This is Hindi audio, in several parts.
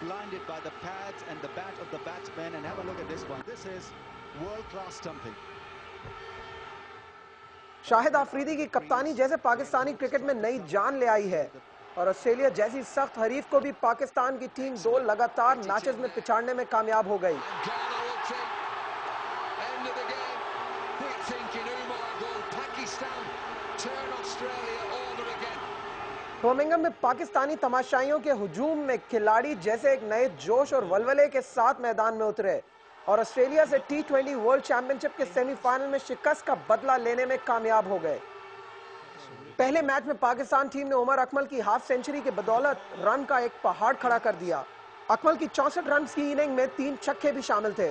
blinded by the pads and the bat of the batsman. And have a look at this one. This is world-class stumping. Shahid Afridi की कप्तानी जैसे पाकिस्तानी क्रिकेट में नई जान ले आई है और ऑस्ट्रेलिया जैसी सख्त हरीफ को भी पाकिस्तान की टीम 2 लगातार मैचेस में पिछाड़ने में कामयाब हो गई। बर्मिंघम में पाकिस्तानी तमाशाइयों के हुजूम में खिलाड़ी जैसे एक नए जोश और वलवले के साथ मैदान में उतरे और ऑस्ट्रेलिया से T20 वर्ल्ड चैंपियनशिप के सेमीफाइनल में शिकस्त का बदला लेने में कामयाब हो गए। पहले मैच में पाकिस्तान टीम ने उमर अकमल की हाफ सेंचुरी के बदौलत रन का एक पहाड़ खड़ा कर दिया। अकमल की 64 रन की इनिंग में 3 छक्के भी शामिल थे।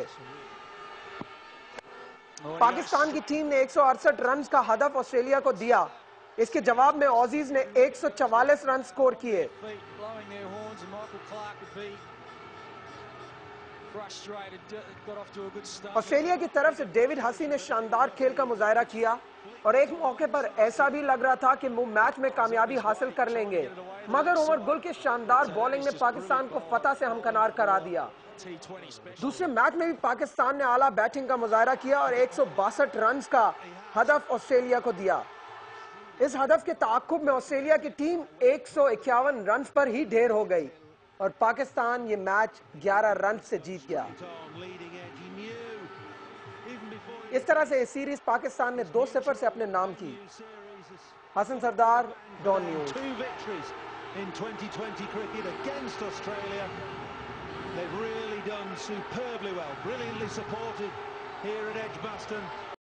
पाकिस्तान की टीम ने 168 रन का हदफ ऑस्ट्रेलिया को दिया। इसके जवाब में ऑजीज ने 144 रन स्कोर किए। ऑस्ट्रेलिया की तरफ से डेविड हसी ने शानदार खेल का मुजाहरा किया और एक मौके पर ऐसा भी लग रहा था कि वो मैच में कामयाबी हासिल कर लेंगे, मगर उमर गुल के शानदार बॉलिंग ने पाकिस्तान को फतह से हमकनार करा दिया। दूसरे मैच में भी पाकिस्तान ने आला बैटिंग का मुजाहरा किया और 162 रन का हदफ ऑस्ट्रेलिया को दिया। इस हदफ के ताक़ुब में ऑस्ट्रेलिया की टीम 151 रन पर ही ढेर हो गई और पाकिस्तान ये मैच 11 रन से जीत गया। इस तरह से ये सीरीज पाकिस्तान ने 2-0 से अपने नाम की। Hasan Sardar, Dawn news. They've really done superbly well, brilliantly supported here at Edgbaston.